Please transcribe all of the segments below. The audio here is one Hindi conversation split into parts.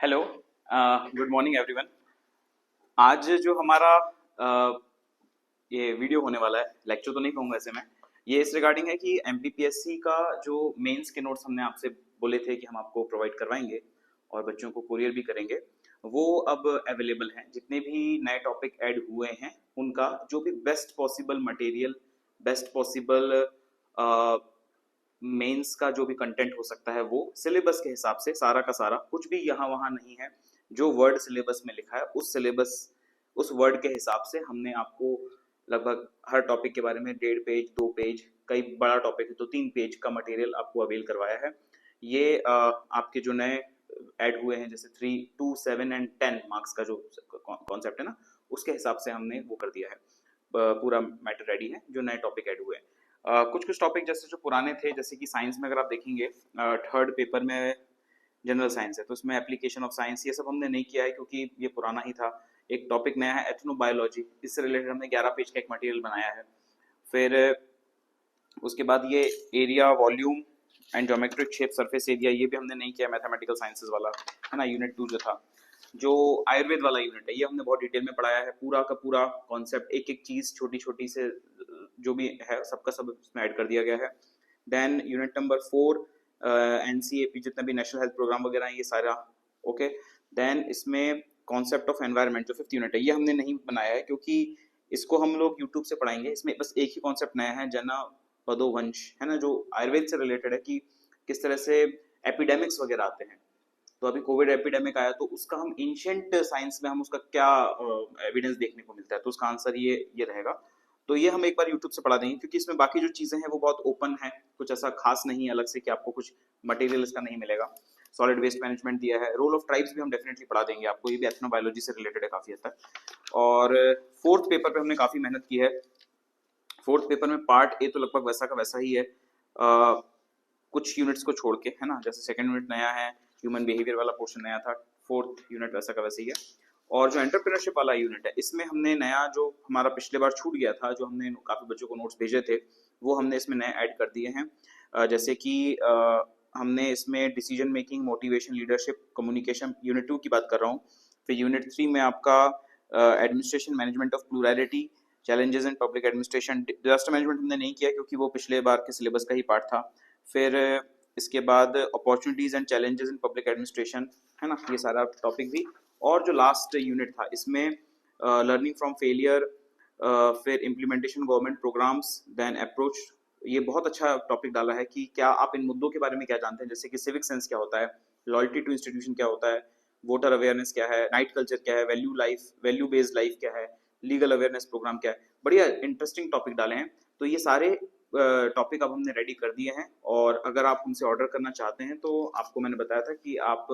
हेलो। Good morning everyone. आज जो हमारा ये वीडियो होने वाला है, लेक्चर तो नहीं कहूँगा ऐसे में, ये इस रिगार्डिंग है कि एमपीपीएससी का जो मेंस के नोट्स हमने आपसे बोले थे कि हम आपको प्रोवाइड करवाएंगे और बच्चों को कुरियर भी करेंगे, वो अब अवेलेबल हैं। जितने भी नए टॉपिक ऐड हुए हैं उनका जो भी best possible material, best possible mains का जो भी कंटेंट हो सकता है वो सिलेबस के हिसाब से सारा का सारा, कुछ भी यहाँ वहाँ नहीं है। जो वर्ड सिलेबस में लिखा है उस सिलेबस, उस वर्ड के हिसाब से हमने आपको लगभग हर टॉपिक के बारे में 1.5 पेज 2 पेज, कई बड़ा टॉपिक है तो 3 पेज का मटेरियल आपको अवेल करवाया है। ये आपके जो नए ऐड हुए हैं जैसे 3, 2, 7 एंड 10 मार्क्स का जो कॉन्सेप्ट है ना, उसके हिसाब से हमने वो कर दिया है। पूरा मैटर रेडी है जो नए टॉपिक ऐड हुए हैं। कुछ कुछ टॉपिक जैसे जो पुराने थे, जैसे कि साइंस में अगर आप देखेंगे थर्ड पेपर में जनरल साइंस है तो इसमें एप्लीकेशन ऑफ साइंस ये सब हमने नहीं किया है क्योंकि ये पुराना ही था। एक टॉपिक नया है एथनोबायोलॉजी, इससे रिलेटेड हमने 11 पेज का एक मटेरियल बनाया है। फिर उसके बाद ये area volume and geometric shape surface area, ये भी हमने नहीं किया। मैथमेटिकल साइंसेस वाला है ना, यूनिट 2 जो था, जो आयुर्वेद वाला यूनिट है, ये हमने बहुत डिटेल में पढ़ाया है। पूरा का पूरा कॉन्सेप्ट, एक एक चीज छोटी छोटी से जो भी है सबका सब इसमें ऐड कर दिया गया है। देन यूनिट नंबर 4 एनसीएपी, जितना भी नेशनल हेल्थ प्रोग्राम वगैरह है ये सारा ओके। देन इसमें कॉन्सेप्ट ऑफ एनवायरनमेंट जो 5th यूनिट है, ये हमने नहीं बनाया है क्योंकि इसको हम लोग यूट्यूब से पढ़ाएंगे। इसमें बस एक ही कॉन्सेप्ट नया है, जना पदोवंश है ना, जो आयुर्वेद से रिलेटेड है कि किस तरह से एपिडेमिक्स वगैरह आते हैं। तो अभी कोविड एपिडेमिक आया तो उसका हम एंशिएंट साइंस में हम उसका क्या एविडेंस देखने को मिलता है, तो उसका आंसर ये रहेगा। तो ये हम एक बार यूट्यूब से पढ़ा देंगे क्योंकि इसमें बाकी जो चीजें हैं वो बहुत ओपन है, कुछ ऐसा खास नहीं है अलग से कि आपको कुछ मटेरियल इसका नहीं मिलेगा। सॉलिड वेस्ट मैनेजमेंट दिया है, रोल ऑफ ट्राइब्स भी हम डेफिनेटली पढ़ा देंगे आपको, ये भी एथनोबायोलॉजी से रिलेटेड है काफी हद तक। और फोर्थ पेपर पे हमने काफी मेहनत की है। फोर्थ पेपर में पार्ट ए तो लगभग वैसा का वैसा ही है, कुछ यूनिट्स को छोड़ के है ना। जैसे सेकंड यूनिट नया है, ह्यूमन बिहेवियर वाला पोर्शन नया था, फोर्थ यूनिट वैसा का वैसा ही है। और जो एंटरप्रेन्योरशिप वाला यूनिट है, इसमें हमने नया, जो हमारा पिछले बार छूट गया था, जो हमने काफी बच्चों को नोट्स भेजे थे, वो हमने इसमें नए ऐड कर दिए हैं। जैसे कि हमने इसमें decision making, motivation, leadership, communication, unit 2 की बात कर रहा हूँ। फिर यूनिट 3 में आपका administration, management of plurality, challenges in public administration. Disaster management हमने नहीं किया क्योंकि वो पिछले बार के सिलेबस का ही पार्ट था। फिर इसके बाद opportunities and challenges in public administration है ना, ये सारा टॉपिक भी। और जो लास्ट यूनिट था इसमें लर्निंग फ्रॉम फेलियर, फिर implementation government programmes, then approach. ये बहुत अच्छा टॉपिक डाला है कि क्या आप इन मुद्दों के बारे में क्या जानते हैं, जैसे कि सिविक सेंस क्या होता है, लॉयल्टी टू इंस्टीट्यूशन क्या होता है, वोटर अवेयरनेस क्या है, नाइट कल्चर क्या है, वैल्यू बेस्ड लाइफ क्या है, लीगल अवेयरनेस प्रोग्राम क्या है। बढ़िया इंटरेस्टिंग टॉपिक डाले हैं। तो ये सारे टॉपिक अब हमने रेडी कर दिए हैं और अगर आप हमसे ऑर्डर करना चाहते हैं तो आपको मैंने बताया था कि आप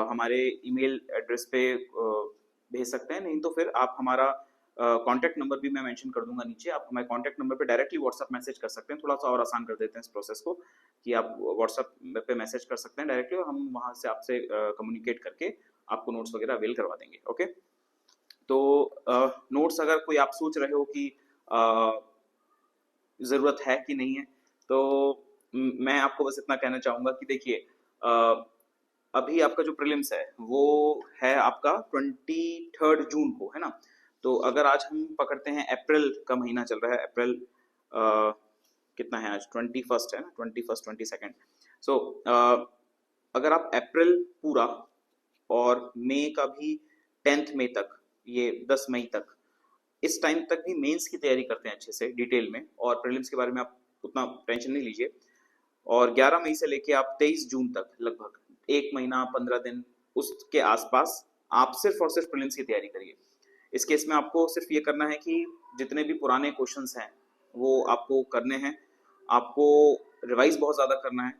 हमारे ईमेल एड्रेस पे भेज सकते हैं, नहीं तो फिर आप हमारा कॉन्टैक्ट नंबर भी मैं मेंशन कर दूंगा नीचे, आप हमारे कॉन्टैक्ट नंबर पे डायरेक्टली व्हाट्सएप मैसेज कर सकते हैं। थोड़ा सा और आसान कर देते हैं इस प्रोसेस को कि आप व्हाट्सएप पे मैसेज कर सकते हैं डायरेक्टली और हम वहाँ से आपसे कम्युनिकेट करके आपको नोट्स वगैरह अवेल करवा देंगे। ओके, तो नोट्स अगर कोई आप सोच रहे हो कि ज़रूरत है कि नहीं है, तो मैं आपको बस इतना कहना चाहूँगा कि देखिए अभी आपका जो प्रीलिम्स है वो है आपका 23 जून को है ना। तो अगर आज हम पकड़ते हैं, अप्रैल का महीना चल रहा है, अप्रैल कितना है आज, 21 है ना, 21 22। सो अगर आप अप्रैल पूरा और मई का भी 10 मई तक, ये 10 मई तक, इस टाइम तक भी मेंस की तैयारी करते हैं अच्छे से डिटेल में, और प्रीलिम्स के बारे में आप उतना टेंशन नहीं लीजिए। और 11 मई से लेके आप 23 जून तक लगभग 1 महीना 15 दिन उसके आसपास आप सिर्फ और सिर्फ प्रीलिम्स की तैयारी करिए। इस केस में आपको सिर्फ ये करना है कि जितने भी पुराने क्वेश्चंस हैं वो आपको करने हैं, आपको रिवाइज बहुत ज़्यादा करना है,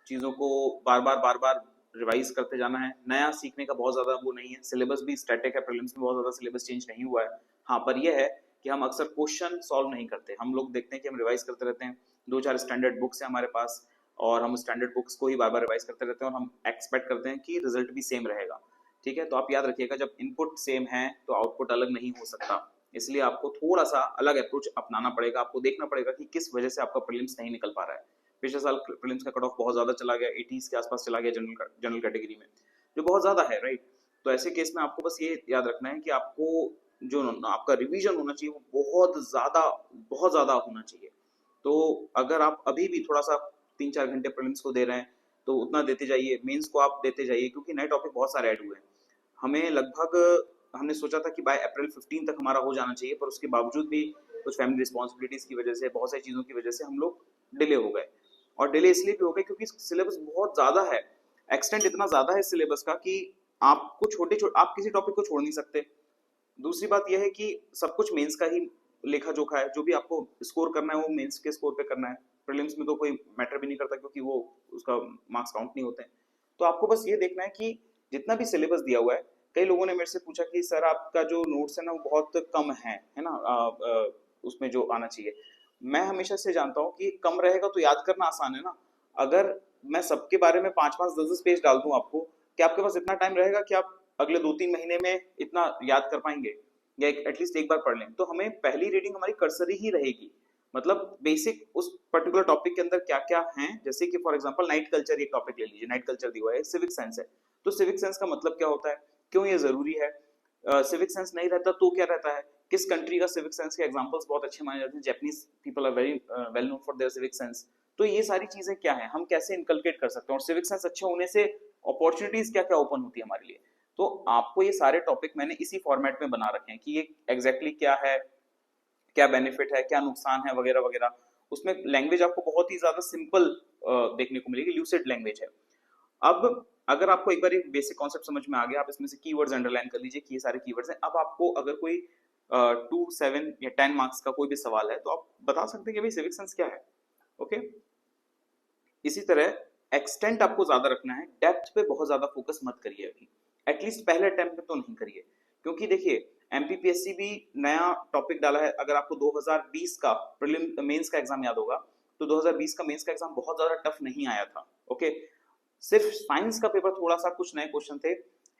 चीज़ों को बार बार रिवाइज करते जाना है। नया सीखने का बहुत ज़्यादा वो नहीं है, सिलेबस भी स्टैटिक है, प्रीलिम्स में बहुत ज़्यादा सिलेबस चेंज नहीं हुआ है। हाँ, पर यह है कि हम अक्सर क्वेश्चन सॉल्व नहीं करते, हम लोग देखते हैं कि हम रिवाइज करते रहते हैं। 2-4 स्टैंडर्ड बुक्स हैं हमारे पास और हम स्टैंडर्ड बुक्स को ही बार बार रिवाइज करते रहते हैं और हम एक्सपेक्ट करते हैं कि रिजल्ट भी सेम रहेगा। ठीक है, तो आप याद रखिएगा, जब इनपुट सेम है तो आउटपुट अलग नहीं हो सकता, इसलिए आपको थोड़ा सा अलग अप्रोच अपनाना पड़ेगा। आपको देखना पड़ेगा कि किस वजह से आपका प्रीलिम्स नहीं निकल पा रहा है। पिछले साल प्रीलिम्स का कट ऑफ बहुत ज्यादा चला गया, 80s के आसपास चला गया जनरल कैटेगरी में, जो बहुत ज्यादा है, राइट। तो ऐसे केस में आपको बस ये याद रखना है कि आपको जो आपका रिवीजन होना चाहिए वो बहुत ज्यादा होना चाहिए। तो अगर आप अभी भी थोड़ा सा 3-4 घंटे प्रीलिम्स को दे रहे हैं तो उतना देते जाइए, मेंस को आप देते जाइए, क्योंकि नए टॉपिक बहुत सारे ऐड हुए हैं। हमें लगभग हमने सोचा था कि बाय अप्रैल 15 तक हमारा हो जाना चाहिए, पर उसके बावजूद भी कुछ फैमिली रिस्पॉन्सिबिलिटीज की वजह से, बहुत सारी चीजों की वजह से हम लोग डिले हो गए। और डिले इसलिए भी हो गए क्योंकि सिलेबस बहुत ज्यादा है, एक्सटेंट इतना ज्यादा है सिलेबस का कि आपको आप किसी टॉपिक को छोड़ नहीं सकते। दूसरी बात यह है कि सब कुछ मेंस का ही लेखा जोखा है, जो भी आपको स्कोर करना है वो मेंस के स्कोर पे करना है। प्रीलिम्स में तो कोई मैटर भी नहीं करता क्योंकि वो उसका मार्क्स काउंट नहीं होते हैं। तो आपको बस ये देखना है कि जितना भी सिलेबस दिया हुआ है, कई लोगों ने मेरे से पूछा कि सर आपका जो नोट्स है ना वो बहुत कम है ना, उसमें जो आना चाहिए। मैं हमेशा से जानता हूँ कि कम रहेगा तो याद करना आसान है ना। अगर मैं सबके बारे में 5-5, 10-10 पेज डाल दूं आपको, कि आपके पास इतना टाइम रहेगा कि आप अगले 2-3 महीने में इतना याद कर पाएंगे, या एटलीस्ट एक बार पढ़ लें। तो हमें पहली रीडिंग हमारी कर्सरी ही रहेगी, मतलब बेसिक उस पर्टिकुलर टॉपिक के अंदर क्या क्या है। जैसे कि फॉर एग्जांपल नाइट कल्चर एक टॉपिक ले लीजिए, नाइट कल्चर दिया हुआ है, सिविक सेंस है। तो सिविक सेंस का मतलब क्या होता है, क्यों ये जरूरी है, सिविक सेंस नहीं रहता तो क्या रहता है, किस कंट्री का सिविक सेंस के एग्जांपल्स बहुत अच्छे माने जाते हैं, Japanese people are very well known for their civic sense. तो ये सारी चीजें क्या है, हम कैसे इनकलकेट कर सकते हैं, और सिविक सेंस अच्छे होने से अपॉर्चुनिटीज क्या क्या ओपन होती है हमारे लिए। तो आपको ये सारे टॉपिक मैंने इसी फॉर्मेट में बना रखे हैं कि ये एग्जैक्टली क्या है, क्या बेनिफिट है, क्या नुकसान है, वगैरह वगैरह। उसमें लैंग्वेज आपको बहुत ही ज्यादा सिंपल देखने को मिलेगी, ल्यूसिड लैंग्वेज है। अब अगर आपको एक बार एक बेसिक कॉन्सेप्ट समझ में आ गया, आप इसमें से कीवर्ड्स अंडरलाइन कर लीजिए कि ये सारे कीवर्ड्स हैं। अब आपको अगर कोई 2, 7 या 10 मार्क्स का कोई भी सवाल है तो आप बता सकते हैं कि भाई सिविक सेंस क्या है। ओके, इसी तरह एक्सटेंट आपको ज्यादा रखना है, डेप्थ पे बहुत ज्यादा फोकस मत करिए अभी, एटलीस्ट पहले अटेम्प्ट में तो नहीं करिए। क्योंकि देखिए एमपीपीएससी भी नया टॉपिक डाला है। अगर आपको 2020 का प्रीलिम मेंस का एग्जाम याद होगा, तो 2020 का मेंस का एग्जाम बहुत ज्यादा टफ नहीं आया था। ओके, सिर्फ साइंस का पेपर थोड़ा सा कुछ नए क्वेश्चन थे,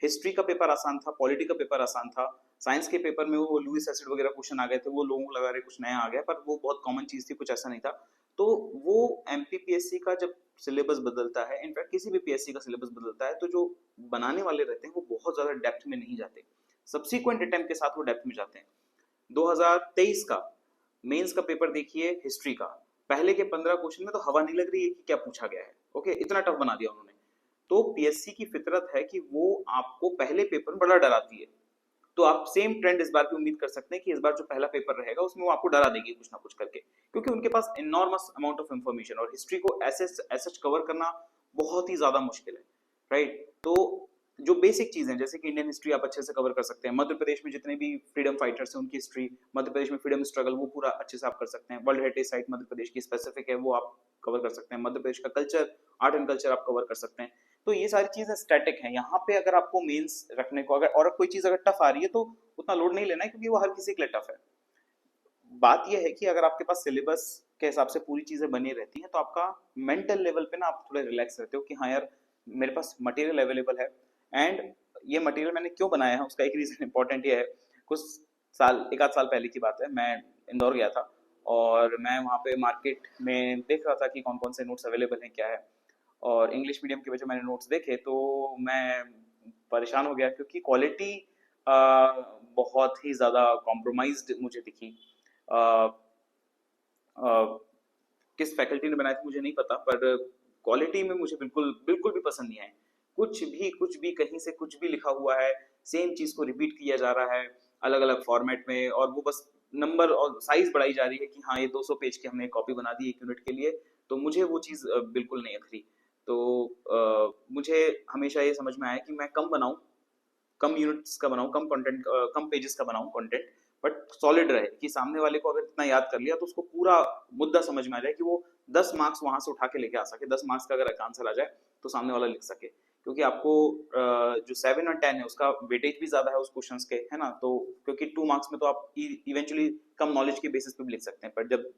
हिस्ट्री का पेपर आसान था, पॉलिटी का पेपर आसान था। साइंस के पेपर में वो लुईस एसिड वगैरह क्वेश्चन आ गए थे, वो लोगों को लगा रहे कुछ नया आ गया, पर वो बहुत कॉमन चीज थी, कुछ ऐसा नहीं था। तो वो एमपीपीएससी का जब सिलेबस बदलता है, इनफैक्ट किसी भी पीएससी का सिलेबस बदलता है, तो जो बनाने वाले रहते हैं वो बहुत ज्यादा डेप्थ में नहीं जाते, सब्सिक्वेंट अटेम्प्ट के साथ वो डेप्थ में जाते हैं। 2023 का मेंस का पेपर देखिए, हिस्ट्री का पहले के 15 क्वेश्चन में तो हवा नहीं लग रही है कि क्या पूछा गया है। ओके, इतना टफ बना दिया उन्होंने। तो पीएससी की फितरत है कि वो आपको पहले पेपर में बड़ा डराती है। तो आप सेम ट्रेंड इस बार भी उम्मीद कर सकते हैं कि इस बार जो पहला पेपर रहेगा उसमें वो आपको डरा देगी कुछ ना कुछ करके, क्योंकि उनके पास इनॉर्मस अमाउंट ऑफ इंफॉर्मेशन, और हिस्ट्री को ऐसे कवर करना बहुत ही ज्यादा मुश्किल है, राइट। तो जो बेसिक चीजें जैसे कि इंडियन हिस्ट्री आप अच्छे से कवर कर सकते हैं, मध्य प्रदेश में जितने भी फ्रीडम फाइटर्स हैं उनकी हिस्ट्री, मध्य प्रदेश में फ्रीडम स्ट्रगल, वो पूरा अच्छे से आप कर सकते हैं। World heritage site Madhya Pradesh की स्पेसिफिक है, वो आप कवर कर सकते हैं। मध्य प्रदेश का कल्चर, आर्ट एंड कल्चर आप कवर कर सकते हैं। तो ये सारी चीजें स्टैटिक हैं। यहाँ पे अगर आपको मेंस रखने को, अगर और कोई चीज अगर टफ आ रही है तो उतना लोड नहीं लेना है, क्योंकि वो हर किसी के लिए टफ है। बात यह है कि अगर आपके पास सिलेबस के हिसाब से पूरी चीजें बनी रहती हैं तो आपका मेंटल लेवल पे ना आप थोड़े रिलैक्स रहते हो कि हाँ यार मेरे पास मटेरियल अवेलेबल है। एंड ये मटेरियल मैंने क्यों बनाया है उसका एक रीजन इंपॉर्टेंट ये है। कुछ एक आध साल पहले की बात है, मैं इंदौर गया था और मैं वहाँ पे मार्केट में देख रहा था कि कौन कौन से नोट्स अवेलेबल हैं, क्या है। और इंग्लिश मीडियम के वजह मैंने नोट्स देखे तो मैं परेशान हो गया, क्योंकि क्वालिटी बहुत ही ज़्यादा कॉम्प्रोमाइज्ड मुझे दिखी। अ, अ, किस फैकल्टी ने बनाए थे मुझे नहीं पता, पर क्वालिटी में मुझे बिल्कुल बिल्कुल भी पसंद नहीं आए। कुछ भी कहीं से कुछ भी लिखा हुआ है, सेम चीज़ को रिपीट किया जा रहा है अलग अलग फॉर्मेट में, और वो बस नंबर और साइज बढ़ाई जा रही है कि हाँ ये 200 पेज की हमने कॉपी बना दी 1 यूनिट के लिए। तो मुझे वो चीज़ बिल्कुल नहीं अखरी। तो मुझे हमेशा ये समझ में आया कि मैं कम बनाऊं, कम यूनिट्स का बनाऊं, कम कंटेंट, कम पेजेस का बनाऊं कंटेंट, बट सॉलिड रहे कि सामने वाले को अगर इतना याद कर लिया तो उसको पूरा मुद्दा समझ में आ जाए, कि वो 10 मार्क्स वहां से उठा के लेके आ सके। 10 मार्क्स का अगर आंसर आ जाए तो सामने वाला लिख सके, क्योंकि आपको जो 7 और 10 है उसका वेटेज भी ज्यादा है उस क्वेश्चंस के, है ना। तो क्योंकि 2 मार्क्स में तो आप इवेंचुअली कम नॉलेज के बेसिस पे भी लिख सकते हैं, पर जब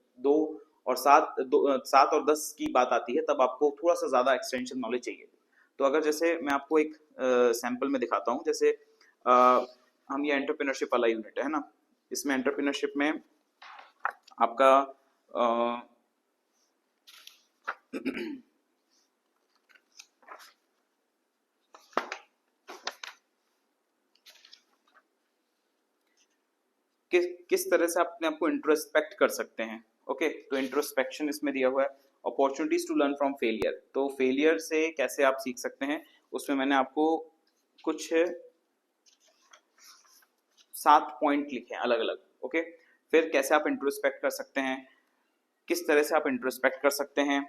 7 और 10 की बात आती है तब आपको थोड़ा सा ज्यादा एक्सटेंशन नॉलेज चाहिए। तो अगर जैसे मैं आपको एक सैंपल में दिखाता हूँ, जैसे हम ये एंटरप्रेन्योरशिप वाला यूनिट है ना, इसमें एंटरप्रेन्योरशिप में आपका किस तरह से अपने आप को इंट्रोस्पेक्ट कर सकते हैं। ओके, तो इंट्रोस्पेक्शन इसमें दिया हुआ है। Opportunities to learn from failure, तो फेलियर से कैसे आप सीख सकते हैं, उसमें मैंने आपको कुछ 7 पॉइंट लिखे हैं अलग अलग। ओके, फिर कैसे आप इंट्रोस्पेक्ट कर सकते हैं, किस तरह से आप इंट्रोस्पेक्ट कर सकते हैं।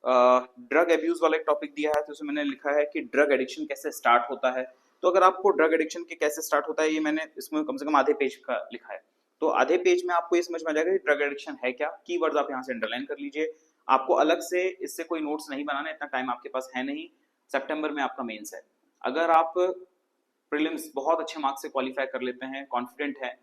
ड्रग एब्यूज वाला एक टॉपिक दिया है, तो उसमें मैंने लिखा है कि ड्रग एडिक्शन कैसे स्टार्ट होता है। तो अगर आपको ड्रग एडिक्शन के कैसे स्टार्ट होता है, ये मैंने इसमें कम से कम आधे पेज का लिखा है। तो आधे पेज में आपको ये समझ में आ जाएगा कि ड्रग एडिक्शन है क्या। कीवर्ड्स आप यहाँ से अंडरलाइन कर लीजिए। आपको अलग से इससे कोई नोट्स नहीं बनाना, इतना टाइम आपके पास है नहीं। सितंबर में आपका मेंस है। अगर आप प्रीलिम्स बहुत अच्छे मार्क्स से क्वालिफाई कर लेते हैं, कॉन्फिडेंट है,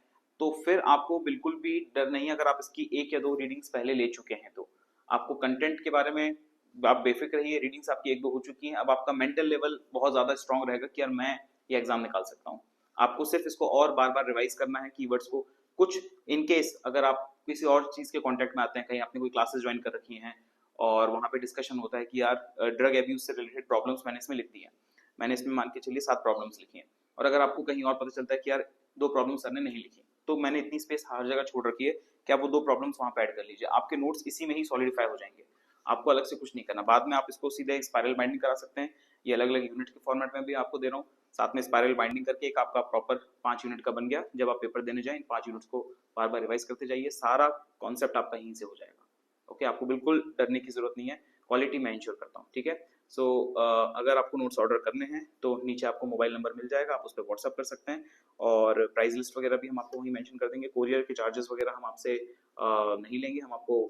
तो फिर आपको बिल्कुल भी डर नहीं। अगर आप इसकी 1 या 2 रीडिंग्स पहले ले चुके हैं तो आपको कंटेंट के बारे में आप बेफिक्र रहिए। रीडिंग्स आपकी 1-2 हो चुकी हैं, अब आपका मेंटल लेवल बहुत ज्यादा स्ट्रांग रहेगा कि यार मैं ये एग्जाम निकाल सकता हूँ। आपको सिर्फ इसको और बार बार रिवाइज करना है, कीवर्ड्स को। कुछ इन केस अगर आप किसी और चीज के कांटेक्ट में आते हैं, कहीं आपने कोई क्लासेस ज्वाइन कर रखी हैं और वहां पे डिस्कशन होता है कि यार ड्रग एब्यूज से रिलेटेड प्रॉब्लम्स मैंने इसमें लिख दी है, मैंने इसमें मान के चलिए 7 प्रॉब्लम्स लिखी हैं, और अगर आपको कहीं और पता चलता है कि यार 2 प्रॉब्लम सर ने नहीं लिखी, तो मैंने इतनी स्पेस हर जगह छोड़ रखी है कि आप वो 2 प्रॉब्लम्स वहां पे ऐड कर लीजिए। आपके नोट्स इसी में ही सॉलिडिफाई हो जाएंगे, आपको अलग से कुछ नहीं करना। बाद में आप इसको सीधे स्पाइरल बाइंडिंग करा सकते हैं। ये अलग अलग यूनिट के फॉर्मेट में भी आपको दे रहा हूँ, साथ में स्पाइरल बाइंडिंग करके एक आपका प्रॉपर 5 यूनिट का बन गया। जब आप पेपर देने जाए, इन 5 यूनिट्स को बार बार रिवाइज करते जाइए, सारा कॉन्सेप्ट आपका यहीं से हो जाएगा। ओके, आपको बिल्कुल डरने की जरूरत नहीं है, क्वालिटी मैं इंश्योर करता हूँ। ठीक है, सो अगर आपको नोट्स ऑर्डर करने हैं तो नीचे आपको मोबाइल नंबर मिल जाएगा, आप उस पर व्हाट्सअप कर सकते हैं, और प्राइस लिस्ट वगैरह भी हम आपको वहीं मेंशन कर देंगे। कोरियर के चार्जेस वगैरह हम आपसे नहीं लेंगे, हम आपको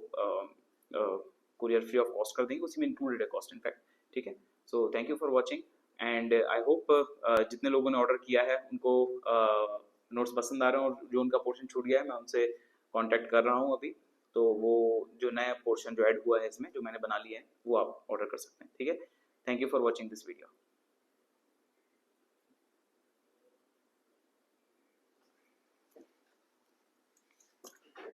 कोरियर फ्री ऑफ कॉस्ट कर देंगे, उसी में इंक्लूडेड है कॉस्ट इनफैक्ट। ठीक है, so thank you for watching, and I hope जितने लोगों ने ऑर्डर किया है उनको नोट्स पसंद आ रहे हैं, और जो उनका पोर्शन छूट गया है मैं उनसे कांटेक्ट कर रहा हूँ अभी, तो वो जो नया पोर्शन जो ऐड हुआ है इसमें, जो मैंने बना लिया है, वो आप ऑर्डर कर सकते हैं। ठीक है, thank you for watching this video.